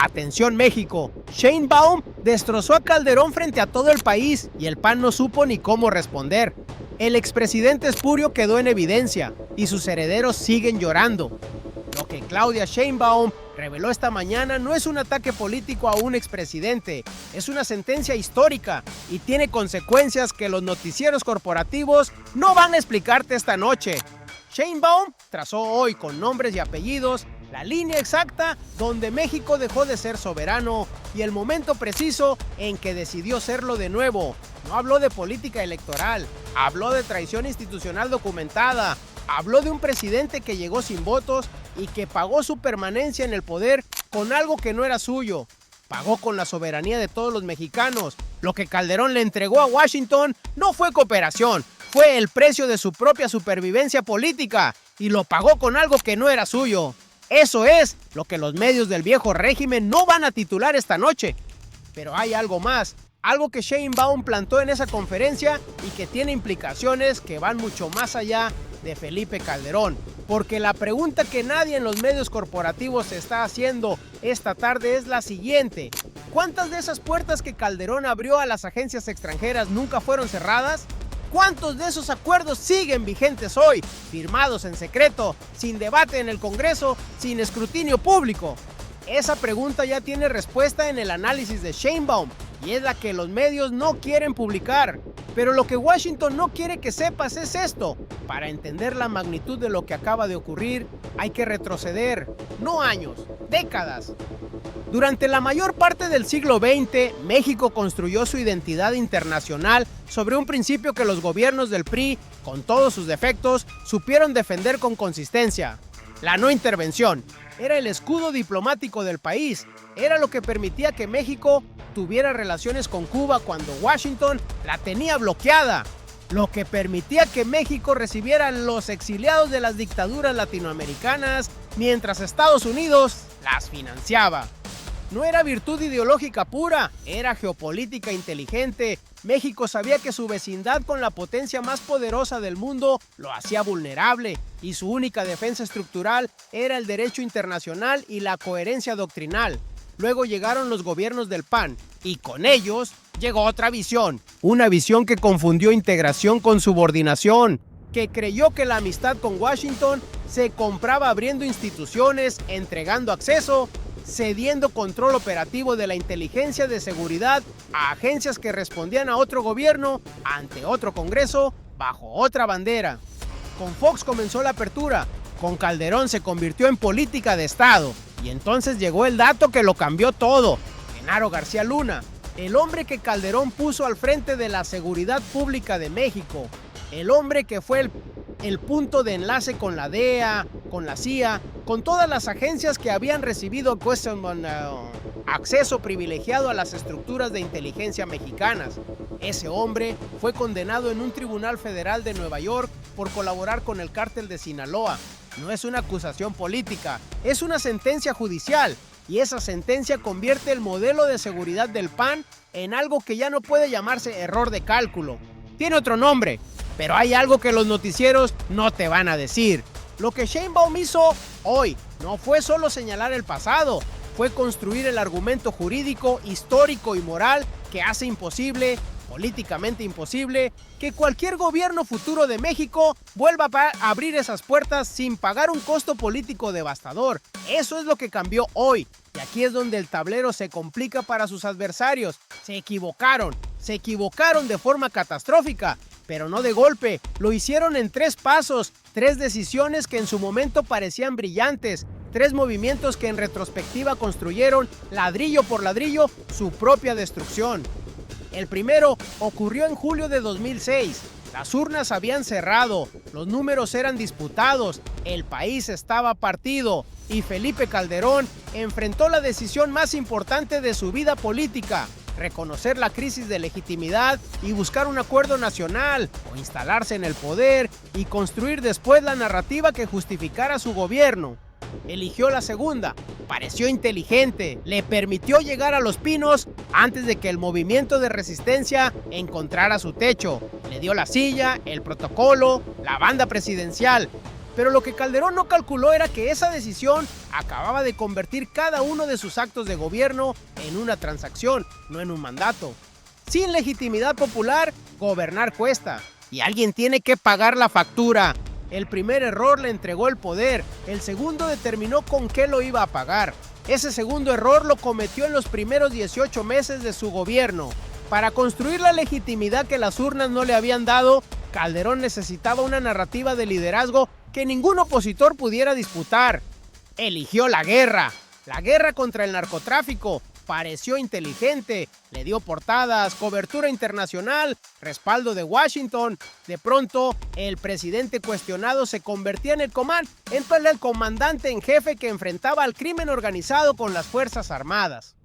Atención México, Sheinbaum destrozó a Calderón frente a todo el país y el PAN no supo ni cómo responder. El expresidente espurio quedó en evidencia y sus herederos siguen llorando. Lo que Claudia Sheinbaum reveló esta mañana no es un ataque político a un expresidente, es una sentencia histórica y tiene consecuencias que los noticieros corporativos no van a explicarte esta noche. Sheinbaum trazó hoy con nombres y apellidos la línea exacta donde México dejó de ser soberano y el momento preciso en que decidió serlo de nuevo. No habló de política electoral, habló de traición institucional documentada, habló de un presidente que llegó sin votos y que pagó su permanencia en el poder con algo que no era suyo. Pagó con la soberanía de todos los mexicanos. Lo que Calderón le entregó a Washington no fue cooperación, fue el precio de su propia supervivencia política y lo pagó con algo que no era suyo. Eso es lo que los medios del viejo régimen no van a titular esta noche. Pero hay algo más, algo que Sheinbaum plantó en esa conferencia y que tiene implicaciones que van mucho más allá de Felipe Calderón. Porque la pregunta que nadie en los medios corporativos se está haciendo esta tarde es la siguiente. ¿Cuántas de esas puertas que Calderón abrió a las agencias extranjeras nunca fueron cerradas? ¿Cuántos de esos acuerdos siguen vigentes hoy, firmados en secreto, sin debate en el Congreso, sin escrutinio público? Esa pregunta ya tiene respuesta en el análisis de Sheinbaum y es la que los medios no quieren publicar. Pero lo que Washington no quiere que sepas es esto. Para entender la magnitud de lo que acaba de ocurrir, hay que retroceder, no años, décadas. Durante la mayor parte del siglo XX, México construyó su identidad internacional sobre un principio que los gobiernos del PRI, con todos sus defectos, supieron defender con consistencia. La no intervención era el escudo diplomático del país, era lo que permitía que México tuviera relaciones con Cuba cuando Washington la tenía bloqueada, lo que permitía que México recibiera a los exiliados de las dictaduras latinoamericanas mientras Estados Unidos las financiaba. No era virtud ideológica pura, era geopolítica inteligente. México sabía que su vecindad con la potencia más poderosa del mundo lo hacía vulnerable y su única defensa estructural era el derecho internacional y la coherencia doctrinal. Luego llegaron los gobiernos del PAN y con ellos llegó otra visión, una visión que confundió integración con subordinación, que creyó que la amistad con Washington se compraba abriendo instituciones, entregando acceso, cediendo control operativo de la inteligencia de seguridad a agencias que respondían a otro gobierno ante otro Congreso bajo otra bandera. Con Fox comenzó la apertura, con Calderón se convirtió en política de Estado y entonces llegó el dato que lo cambió todo, Genaro García Luna, el hombre que Calderón puso al frente de la seguridad pública de México, el hombre que fue el punto de enlace con la DEA, con la CIA, con todas las agencias que habían recibido acceso privilegiado a las estructuras de inteligencia mexicanas. Ese hombre fue condenado en un tribunal federal de Nueva York por colaborar con el cártel de Sinaloa. No es una acusación política, es una sentencia judicial. Y esa sentencia convierte el modelo de seguridad del PAN en algo que ya no puede llamarse error de cálculo. Tiene otro nombre, pero hay algo que los noticieros no te van a decir. Lo que Sheinbaum hizo hoy no fue solo señalar el pasado, fue construir el argumento jurídico, histórico y moral que hace imposible, políticamente imposible, que cualquier gobierno futuro de México vuelva a abrir esas puertas sin pagar un costo político devastador. Eso es lo que cambió hoy. Y aquí es donde el tablero se complica para sus adversarios. Se equivocaron de forma catastrófica, pero no de golpe. Lo hicieron en 3 pasos, 3 decisiones que en su momento parecían brillantes, 3 movimientos que en retrospectiva construyeron, ladrillo por ladrillo, su propia destrucción. El primero ocurrió en julio de 2006. Las urnas habían cerrado, los números eran disputados, el país estaba partido y Felipe Calderón enfrentó la decisión más importante de su vida política: reconocer la crisis de legitimidad y buscar un acuerdo nacional, o instalarse en el poder y construir después la narrativa que justificara su gobierno. Eligió la segunda, pareció inteligente, le permitió llegar a Los Pinos antes de que el movimiento de resistencia encontrara su techo. Le dio la silla, el protocolo, la banda presidencial. Pero lo que Calderón no calculó era que esa decisión acababa de convertir cada uno de sus actos de gobierno en una transacción, no en un mandato. Sin legitimidad popular, gobernar cuesta, y alguien tiene que pagar la factura. El primer error le entregó el poder, el segundo determinó con qué lo iba a pagar. Ese segundo error lo cometió en los primeros 18 meses de su gobierno. Para construir la legitimidad que las urnas no le habían dado, Calderón necesitaba una narrativa de liderazgo que ningún opositor pudiera disputar. Eligió la guerra contra el narcotráfico. Pareció inteligente, le dio portadas, cobertura internacional, respaldo de Washington. De pronto, el presidente cuestionado se convertía en el comandante en jefe que enfrentaba al crimen organizado con las Fuerzas Armadas.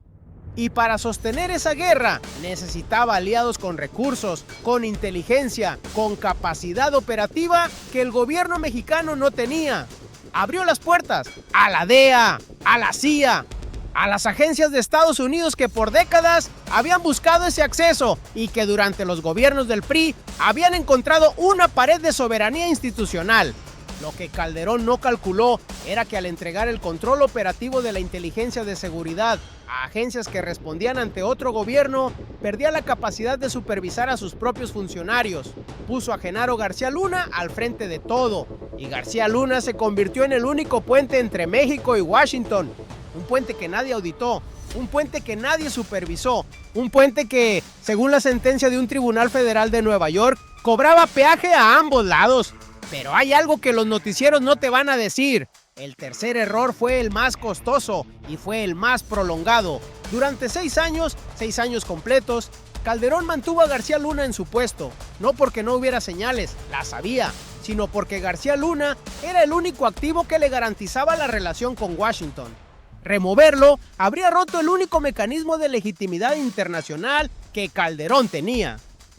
Y para sostener esa guerra, necesitaba aliados con recursos, con inteligencia, con capacidad operativa que el gobierno mexicano no tenía. Abrió las puertas a la DEA, a la CIA, a las agencias de Estados Unidos que por décadas habían buscado ese acceso y que durante los gobiernos del PRI habían encontrado una pared de soberanía institucional. Lo que Calderón no calculó era que al entregar el control operativo de la inteligencia de seguridad a agencias que respondían ante otro gobierno, perdía la capacidad de supervisar a sus propios funcionarios. Puso a Genaro García Luna al frente de todo, y García Luna se convirtió en el único puente entre México y Washington. Un puente que nadie auditó, un puente que nadie supervisó, un puente que, según la sentencia de un tribunal federal de Nueva York, cobraba peaje a ambos lados. Pero hay algo que los noticieros no te van a decir. El tercer error fue el más costoso y fue el más prolongado. Durante 6 años completos, Calderón mantuvo a García Luna en su puesto, no porque no hubiera señales, las había, sino porque García Luna era el único activo que le garantizaba la relación con Washington. Removerlo habría roto el único mecanismo de legitimidad internacional que Calderón tenía.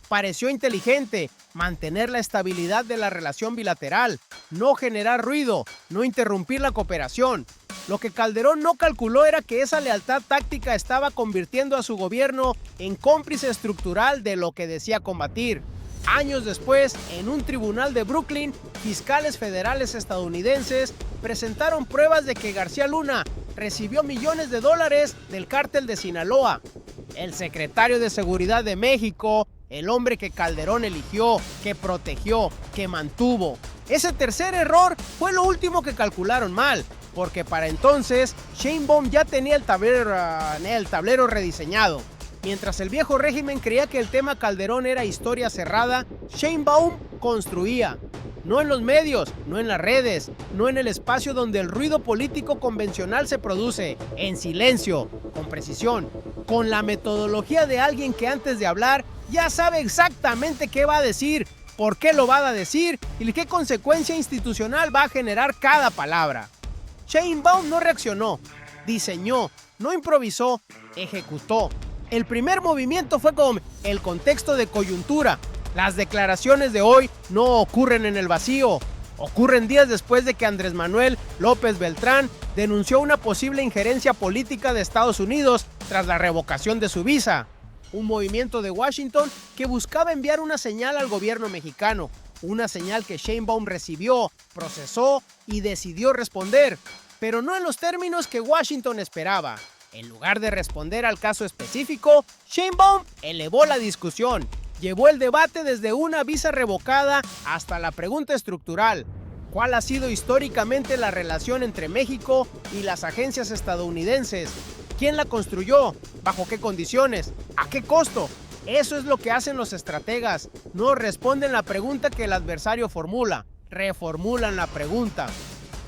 Pareció inteligente mantener la estabilidad de la relación bilateral, no generar ruido, no interrumpir la cooperación. Lo que Calderón no calculó era que esa lealtad táctica estaba convirtiendo a su gobierno en cómplice estructural de lo que decía combatir. Años después, en un tribunal de Brooklyn, fiscales federales estadounidenses presentaron pruebas de que García Luna recibió millones de dólares del cártel de Sinaloa. El secretario de Seguridad de México, el hombre que Calderón eligió, que protegió, que mantuvo. Ese tercer error fue lo último que calcularon mal, porque para entonces Sheinbaum ya tenía el tablero rediseñado. Mientras el viejo régimen creía que el tema Calderón era historia cerrada, Sheinbaum construía. No en los medios, no en las redes, no en el espacio donde el ruido político convencional se produce, en silencio, con precisión, con la metodología de alguien que antes de hablar ya sabe exactamente qué va a decir, por qué lo va a decir y qué consecuencia institucional va a generar cada palabra. Sheinbaum no reaccionó, diseñó, no improvisó, ejecutó. El primer movimiento fue con el contexto de coyuntura. Las declaraciones de hoy no ocurren en el vacío. Ocurren días después de que Andrés Manuel López Beltrán denunció una posible injerencia política de Estados Unidos tras la revocación de su visa. Un movimiento de Washington que buscaba enviar una señal al gobierno mexicano. Una señal que Sheinbaum recibió, procesó y decidió responder. Pero no en los términos que Washington esperaba. En lugar de responder al caso específico, Sheinbaum elevó la discusión. Llevó el debate desde una visa revocada hasta la pregunta estructural. ¿Cuál ha sido históricamente la relación entre México y las agencias estadounidenses? ¿Quién la construyó? ¿Bajo qué condiciones? ¿A qué costo? Eso es lo que hacen los estrategas. No responden la pregunta que el adversario formula, reformulan la pregunta.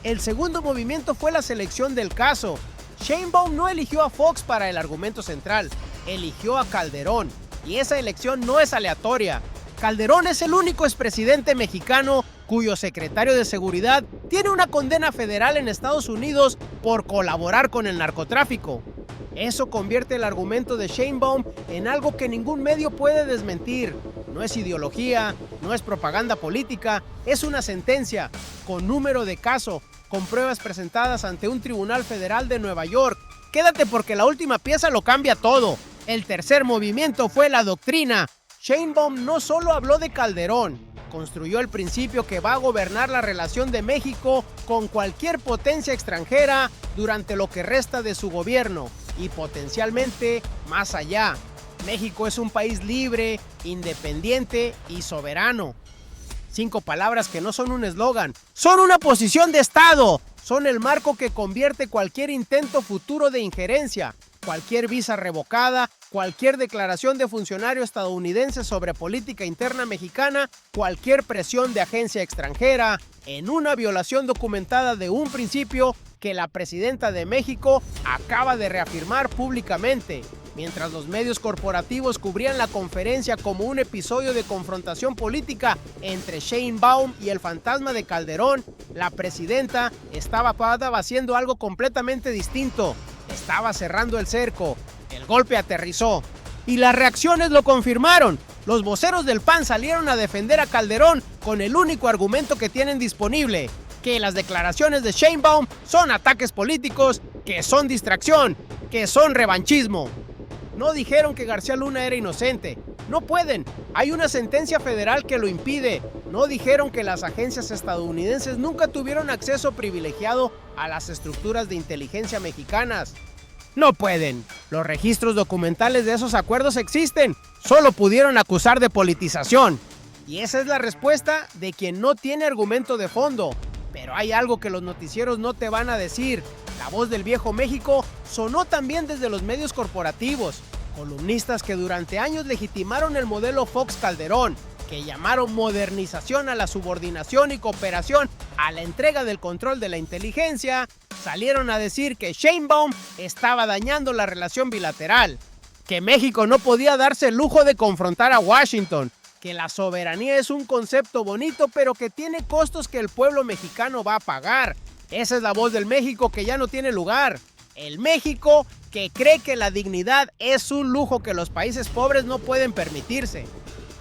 El segundo movimiento fue la selección del caso. Sheinbaum no eligió a Fox para el argumento central, eligió a Calderón. Y esa elección no es aleatoria. Calderón es el único expresidente mexicano cuyo secretario de Seguridad tiene una condena federal en Estados Unidos por colaborar con el narcotráfico. Eso convierte el argumento de Sheinbaum en algo que ningún medio puede desmentir. No es ideología, no es propaganda política, es una sentencia, con número de caso, con pruebas presentadas ante un tribunal federal de Nueva York. Quédate porque la última pieza lo cambia todo. El tercer movimiento fue la doctrina. Sheinbaum no solo habló de Calderón, construyó el principio que va a gobernar la relación de México con cualquier potencia extranjera durante lo que resta de su gobierno y potencialmente más allá. México es un país libre, independiente y soberano. 5 palabras que no son un eslogan, son una posición de Estado. Son el marco que convierte cualquier intento futuro de injerencia, cualquier visa revocada, cualquier declaración de funcionario estadounidense sobre política interna mexicana, cualquier presión de agencia extranjera, en una violación documentada de un principio que la presidenta de México acaba de reafirmar públicamente. Mientras los medios corporativos cubrían la conferencia como un episodio de confrontación política entre Sheinbaum y el fantasma de Calderón, la presidenta estaba haciendo algo completamente distinto. Estaba cerrando el cerco. El golpe aterrizó. Y las reacciones lo confirmaron. Los voceros del PAN salieron a defender a Calderón con el único argumento que tienen disponible: que las declaraciones de Sheinbaum son ataques políticos, que son distracción, que son revanchismo. No dijeron que García Luna era inocente. No pueden. Hay una sentencia federal que lo impide. No dijeron que las agencias estadounidenses nunca tuvieron acceso privilegiado a las estructuras de inteligencia mexicanas. No pueden. Los registros documentales de esos acuerdos existen. Solo pudieron acusar de politización. Y esa es la respuesta de quien no tiene argumento de fondo. Pero hay algo que los noticieros no te van a decir. La voz del viejo México sonó también desde los medios corporativos. Columnistas que durante años legitimaron el modelo Fox Calderón, que llamaron modernización a la subordinación y cooperación a la entrega del control de la inteligencia, salieron a decir que Sheinbaum estaba dañando la relación bilateral, que México no podía darse el lujo de confrontar a Washington, que la soberanía es un concepto bonito pero que tiene costos que el pueblo mexicano va a pagar. Esa es la voz del México que ya no tiene lugar. El México que cree que la dignidad es un lujo que los países pobres no pueden permitirse.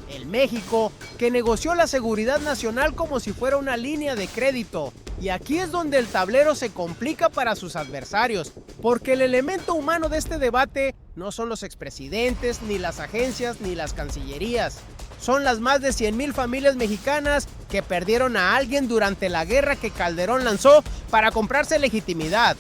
El México que negoció la seguridad nacional como si fuera una línea de crédito. Y aquí es donde el tablero se complica para sus adversarios, porque el elemento humano de este debate no son los expresidentes, ni las agencias, ni las cancillerías. Son las más de 100,000 familias mexicanas que perdieron a alguien durante la guerra que Calderón lanzó para comprarse legitimidad.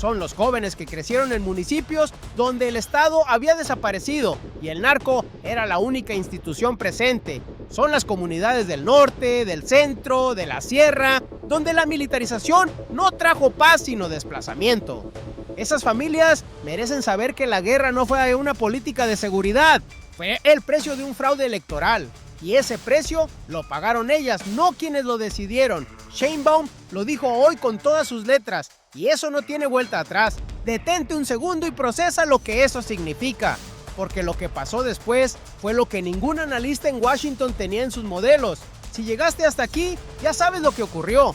Son los jóvenes que crecieron en municipios donde el Estado había desaparecido y el narco era la única institución presente. Son las comunidades del norte, del centro, de la sierra, donde la militarización no trajo paz sino desplazamiento. Esas familias merecen saber que la guerra no fue una política de seguridad, fue el precio de un fraude electoral. Y ese precio lo pagaron ellas, no quienes lo decidieron. Sheinbaum lo dijo hoy con todas sus letras, y eso no tiene vuelta atrás. Detente un segundo y procesa lo que eso significa, porque lo que pasó después fue lo que ningún analista en Washington tenía en sus modelos. Si llegaste hasta aquí, ya sabes lo que ocurrió.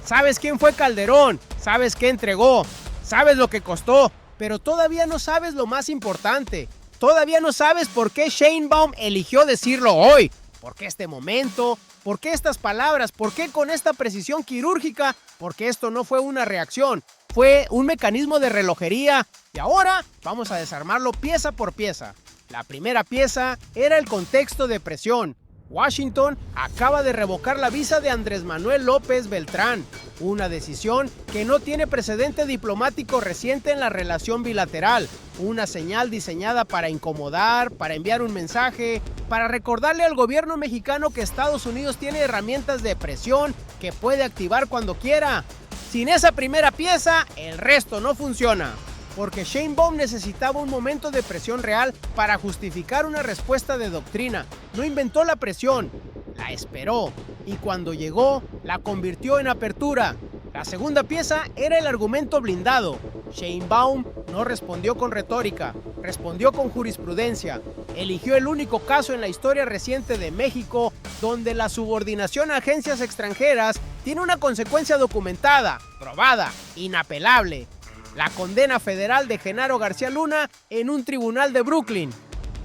Sabes quién fue Calderón, sabes qué entregó, sabes lo que costó, pero todavía no sabes lo más importante. Todavía no sabes por qué Sheinbaum eligió decirlo hoy. ¿Por qué este momento? ¿Por qué estas palabras? ¿Por qué con esta precisión quirúrgica? Porque esto no fue una reacción, fue un mecanismo de relojería. Y ahora vamos a desarmarlo pieza por pieza. La primera pieza era el contexto de presión. Washington acaba de revocar la visa de Andrés Manuel López Beltrán, una decisión que no tiene precedente diplomático reciente en la relación bilateral, una señal diseñada para incomodar, para enviar un mensaje, para recordarle al gobierno mexicano que Estados Unidos tiene herramientas de presión que puede activar cuando quiera. Sin esa primera pieza, el resto no funciona. Porque Sheinbaum necesitaba un momento de presión real para justificar una respuesta de doctrina. No inventó la presión, la esperó, y cuando llegó, la convirtió en apertura. La segunda pieza era el argumento blindado. Sheinbaum no respondió con retórica, respondió con jurisprudencia. Eligió el único caso en la historia reciente de México donde la subordinación a agencias extranjeras tiene una consecuencia documentada, probada, inapelable. La condena federal de Genaro García Luna en un tribunal de Brooklyn.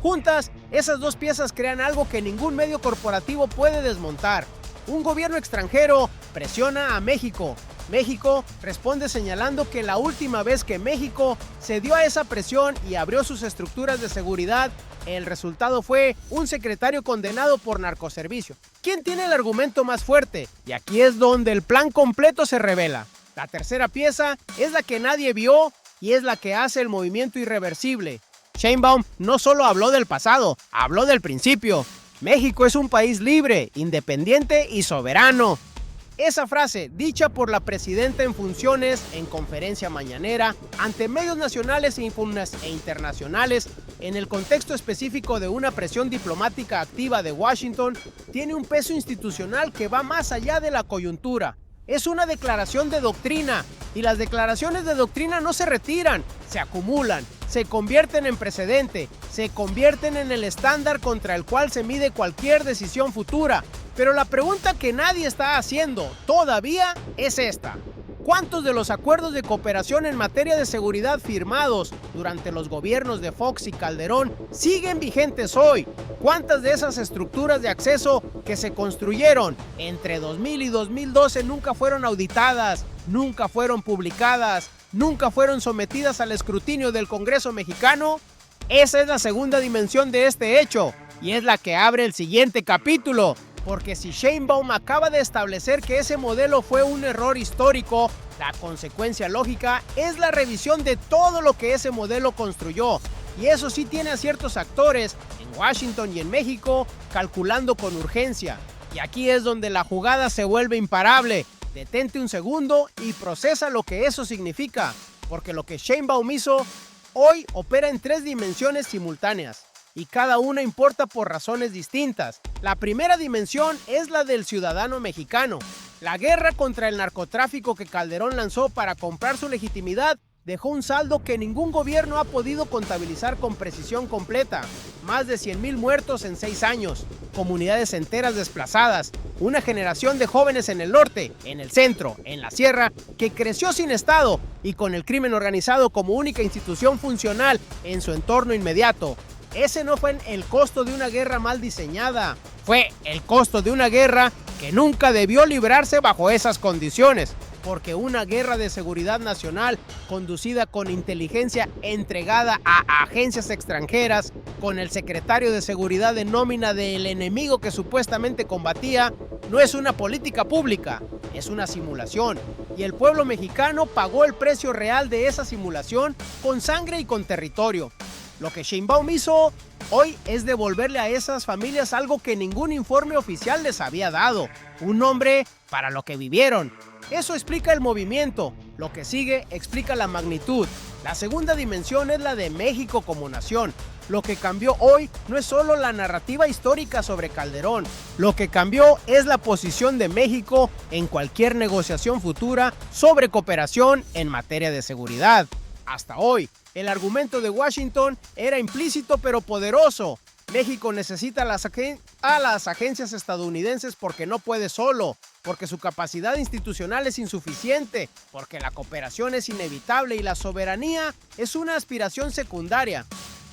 Juntas, esas dos piezas crean algo que ningún medio corporativo puede desmontar. Un gobierno extranjero presiona a México. México responde señalando que la última vez que México cedió a esa presión y abrió sus estructuras de seguridad, el resultado fue un secretario condenado por narcoservicio. ¿Quién tiene el argumento más fuerte? Y aquí es donde el plan completo se revela. La tercera pieza es la que nadie vio y es la que hace el movimiento irreversible. Sheinbaum no solo habló del pasado, habló del principio. México es un país libre, independiente y soberano. Esa frase, dicha por la presidenta en funciones en conferencia mañanera ante medios nacionales e internacionales, en el contexto específico de una presión diplomática activa de Washington, tiene un peso institucional que va más allá de la coyuntura. Es una declaración de doctrina, y las declaraciones de doctrina no se retiran, se acumulan, se convierten en precedente, se convierten en el estándar contra el cual se mide cualquier decisión futura. Pero la pregunta que nadie está haciendo todavía es esta: ¿cuántos de los acuerdos de cooperación en materia de seguridad firmados durante los gobiernos de Fox y Calderón siguen vigentes hoy? ¿Cuántas de esas estructuras de acceso que se construyeron entre 2000 y 2012 nunca fueron auditadas, nunca fueron publicadas, nunca fueron sometidas al escrutinio del Congreso mexicano? Esa es la segunda dimensión de este hecho, y es la que abre el siguiente capítulo. Porque si Sheinbaum acaba de establecer que ese modelo fue un error histórico, la consecuencia lógica es la revisión de todo lo que ese modelo construyó. Y eso sí tiene a ciertos actores en Washington y en México calculando con urgencia. Y aquí es donde la jugada se vuelve imparable. Detente un segundo y procesa lo que eso significa. Porque lo que Sheinbaum hizo hoy opera en 3 dimensiones simultáneas. Y cada una importa por razones distintas. La primera dimensión es la del ciudadano mexicano. La guerra contra el narcotráfico que Calderón lanzó para comprar su legitimidad dejó un saldo que ningún gobierno ha podido contabilizar con precisión completa. Más de 100,000 muertos en 6 años, comunidades enteras desplazadas, una generación de jóvenes en el norte, en el centro, en la sierra, que creció sin Estado y con el crimen organizado como única institución funcional en su entorno inmediato. Ese no fue el costo de una guerra mal diseñada, fue el costo de una guerra que nunca debió librarse bajo esas condiciones, porque una guerra de seguridad nacional conducida con inteligencia entregada a agencias extranjeras, con el secretario de seguridad de nómina del enemigo que supuestamente combatía, no es una política pública, es una simulación, y el pueblo mexicano pagó el precio real de esa simulación con sangre y con territorio. Lo que Sheinbaum hizo hoy es devolverle a esas familias algo que ningún informe oficial les había dado, un nombre para lo que vivieron. Eso explica el movimiento, lo que sigue explica la magnitud. La segunda dimensión es la de México como nación. Lo que cambió hoy no es solo la narrativa histórica sobre Calderón, lo que cambió es la posición de México en cualquier negociación futura sobre cooperación en materia de seguridad. Hasta hoy, el argumento de Washington era implícito pero poderoso. México necesita a las agencias estadounidenses porque no puede solo, porque su capacidad institucional es insuficiente, porque la cooperación es inevitable y la soberanía es una aspiración secundaria.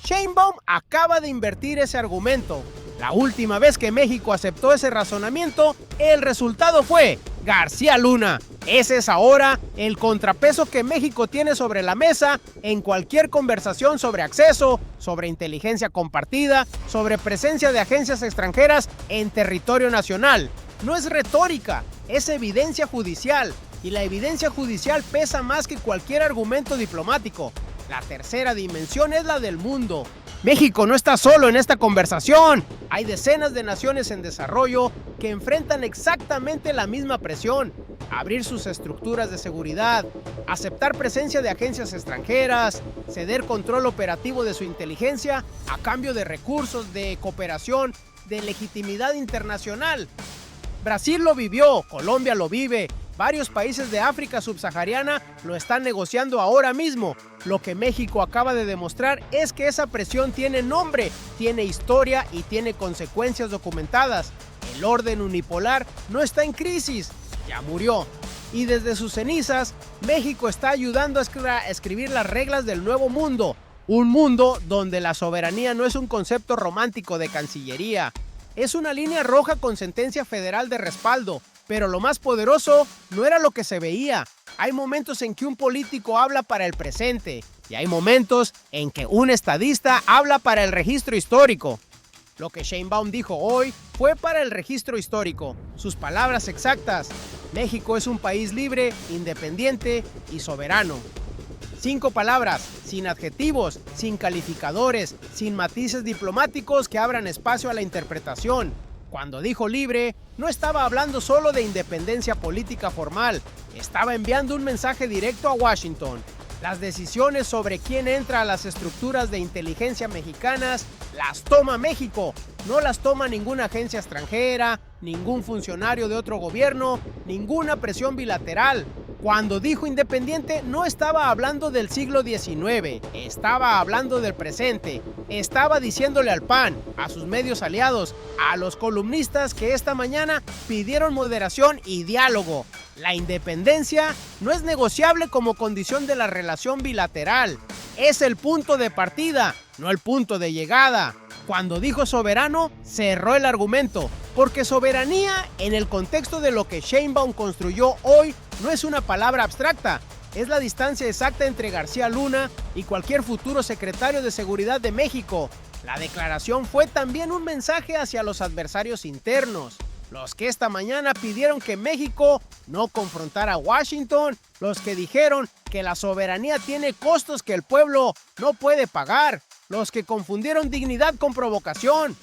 Sheinbaum acaba de invertir ese argumento. La última vez que México aceptó ese razonamiento, el resultado fue García Luna. Ese es ahora el contrapeso que México tiene sobre la mesa en cualquier conversación sobre acceso, sobre inteligencia compartida, sobre presencia de agencias extranjeras en territorio nacional. No es retórica, es evidencia judicial, y la evidencia judicial pesa más que cualquier argumento diplomático. La tercera dimensión es la del mundo. México no está solo en esta conversación. Hay decenas de naciones en desarrollo que enfrentan exactamente la misma presión. Abrir sus estructuras de seguridad, aceptar presencia de agencias extranjeras, ceder control operativo de su inteligencia a cambio de recursos, de cooperación, de legitimidad internacional. Brasil lo vivió, Colombia lo vive, varios países de África subsahariana lo están negociando ahora mismo. Lo que México acaba de demostrar es que esa presión tiene nombre, tiene historia y tiene consecuencias documentadas. El orden unipolar no está en crisis, ya murió. Y desde sus cenizas, México está ayudando a escribir las reglas del nuevo mundo. Un mundo donde la soberanía no es un concepto romántico de Cancillería. Es una línea roja con sentencia federal de respaldo. Pero lo más poderoso no era lo que se veía. Hay momentos en que un político habla para el presente y hay momentos en que un estadista habla para el registro histórico. Lo que Sheinbaum dijo hoy fue para el registro histórico. Sus palabras exactas: México es un país libre, independiente y soberano. 5 palabras, sin adjetivos, sin calificadores, sin matices diplomáticos que abran espacio a la interpretación. Cuando dijo libre, no estaba hablando solo de independencia política formal, estaba enviando un mensaje directo a Washington. Las decisiones sobre quién entra a las estructuras de inteligencia mexicanas las toma México, no las toma ninguna agencia extranjera, ningún funcionario de otro gobierno, ninguna presión bilateral. Cuando dijo independiente, no estaba hablando del siglo XIX, estaba hablando del presente. Estaba diciéndole al PAN, a sus medios aliados, a los columnistas que esta mañana pidieron moderación y diálogo. La independencia no es negociable como condición de la relación bilateral. Es el punto de partida, no el punto de llegada. Cuando dijo soberano, cerró el argumento, porque soberanía, en el contexto de lo que Sheinbaum construyó hoy, no es una palabra abstracta, es la distancia exacta entre García Luna y cualquier futuro secretario de Seguridad de México. La declaración fue también un mensaje hacia los adversarios internos, los que esta mañana pidieron que México no confrontara a Washington, los que dijeron que la soberanía tiene costos que el pueblo no puede pagar, los que confundieron dignidad con provocación.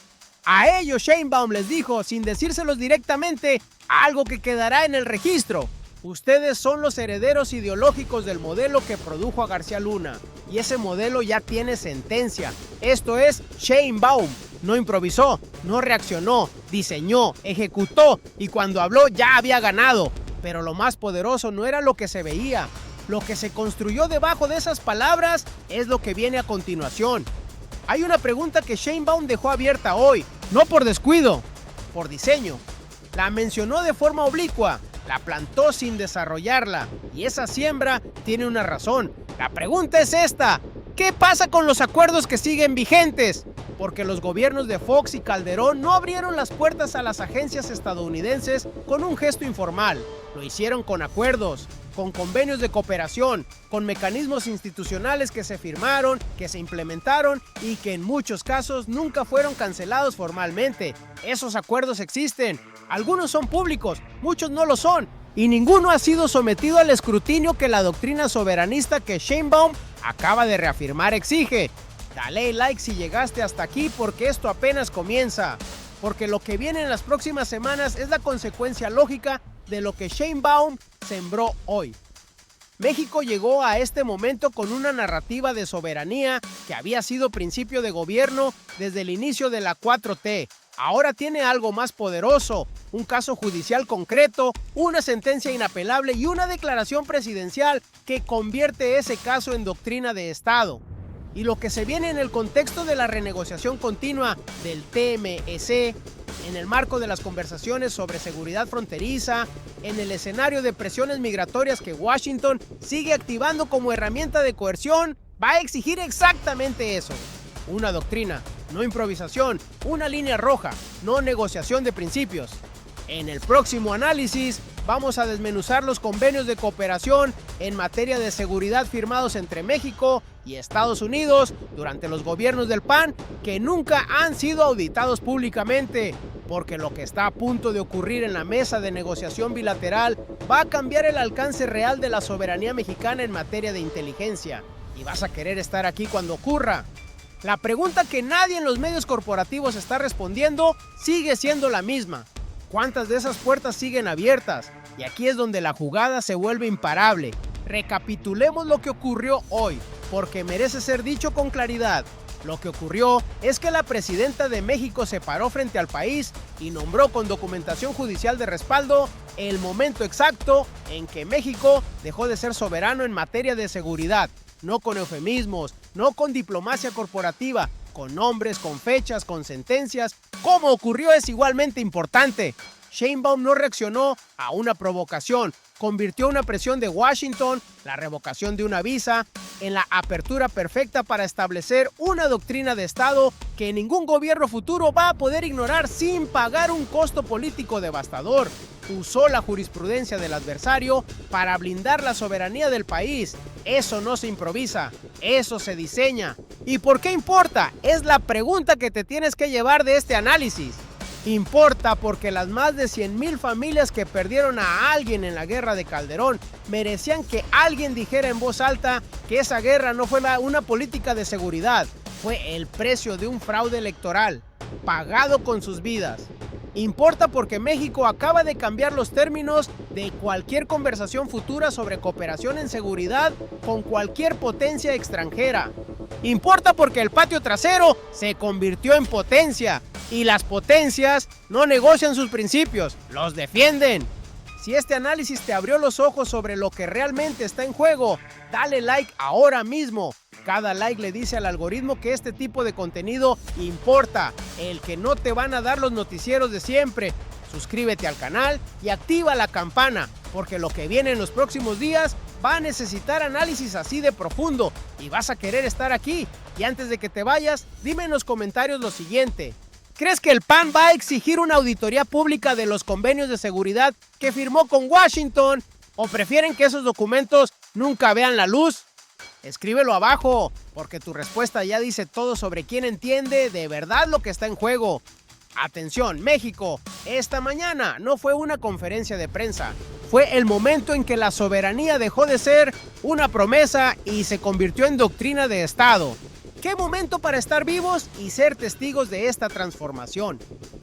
A ellos Sheinbaum les dijo, sin decírselos directamente, algo que quedará en el registro: ustedes son los herederos ideológicos del modelo que produjo a García Luna, y ese modelo ya tiene sentencia. Esto es Sheinbaum. No improvisó, no reaccionó, diseñó, ejecutó, y cuando habló ya había ganado. Pero lo más poderoso no era lo que se veía. Lo que se construyó debajo de esas palabras es lo que viene a continuación. Hay una pregunta que Sheinbaum dejó abierta hoy, no por descuido, por diseño. La mencionó de forma oblicua, la plantó sin desarrollarla, y esa siembra tiene una razón. La pregunta es esta: ¿qué pasa con los acuerdos que siguen vigentes? Porque los gobiernos de Fox y Calderón no abrieron las puertas a las agencias estadounidenses con un gesto informal. Lo hicieron con acuerdos, con convenios de cooperación, con mecanismos institucionales que se firmaron, que se implementaron y que en muchos casos nunca fueron cancelados formalmente. Esos acuerdos existen. Algunos son públicos, muchos no lo son, y ninguno ha sido sometido al escrutinio que la doctrina soberanista que Sheinbaum acaba de reafirmar exige. Dale like si llegaste hasta aquí, porque esto apenas comienza. Porque lo que viene en las próximas semanas es la consecuencia lógica de lo que Sheinbaum sembró hoy. México llegó a este momento con una narrativa de soberanía que había sido principio de gobierno desde el inicio de la 4T. Ahora tiene algo más poderoso: un caso judicial concreto, una sentencia inapelable y una declaración presidencial que convierte ese caso en doctrina de Estado. Y lo que se viene en el contexto de la renegociación continua del TMEC, en el marco de las conversaciones sobre seguridad fronteriza, en el escenario de presiones migratorias que Washington sigue activando como herramienta de coerción, va a exigir exactamente eso: una doctrina, no improvisación, una línea roja, no negociación de principios. En el próximo análisis vamos a desmenuzar los convenios de cooperación en materia de seguridad firmados entre México y Estados Unidos durante los gobiernos del PAN, que nunca han sido auditados públicamente, porque lo que está a punto de ocurrir en la mesa de negociación bilateral va a cambiar el alcance real de la soberanía mexicana en materia de inteligencia, y vas a querer estar aquí cuando ocurra. La pregunta que nadie en los medios corporativos está respondiendo sigue siendo la misma: ¿cuántas de esas puertas siguen abiertas? Y aquí es donde la jugada se vuelve imparable. Recapitulemos lo que ocurrió hoy, porque merece ser dicho con claridad. Lo que ocurrió es que la presidenta de México se paró frente al país y nombró con documentación judicial de respaldo el momento exacto en que México dejó de ser soberano en materia de seguridad. No con eufemismos, no con diplomacia corporativa, con nombres, con fechas, con sentencias. Cómo ocurrió es igualmente importante. Sheinbaum no reaccionó a una provocación, convirtió una presión de Washington, la revocación de una visa, en la apertura perfecta para establecer una doctrina de Estado que ningún gobierno futuro va a poder ignorar sin pagar un costo político devastador. usó la jurisprudencia del adversario para blindar la soberanía del país. Eso no se improvisa, eso se diseña. ¿Y por qué importa? Es la pregunta que te tienes que llevar de este análisis. Importa porque las más de 100,000 familias que perdieron a alguien en la guerra de Calderón merecían que alguien dijera en voz alta que esa guerra no fue una política de seguridad, fue el precio de un fraude electoral, pagado con sus vidas. Importa porque México acaba de cambiar los términos de cualquier conversación futura sobre cooperación en seguridad con cualquier potencia extranjera. Importa porque el patio trasero se convirtió en potencia y las potencias no negocian sus principios, los defienden. Si este análisis te abrió los ojos sobre lo que realmente está en juego, dale like ahora mismo. Cada like le dice al algoritmo que este tipo de contenido importa, el que no te van a dar los noticieros de siempre. Suscríbete al canal y activa la campana, porque lo que viene en los próximos días va a necesitar análisis así de profundo y vas a querer estar aquí. Y antes de que te vayas, dime en los comentarios lo siguiente. ¿Crees que el PAN va a exigir una auditoría pública de los convenios de seguridad que firmó con Washington? ¿O prefieren que esos documentos nunca vean la luz? Escríbelo abajo, porque tu respuesta ya dice todo sobre quién entiende de verdad lo que está en juego. Atención, México, esta mañana no fue una conferencia de prensa, fue el momento en que la soberanía dejó de ser una promesa y se convirtió en doctrina de Estado. ¡Qué momento para estar vivos y ser testigos de esta transformación!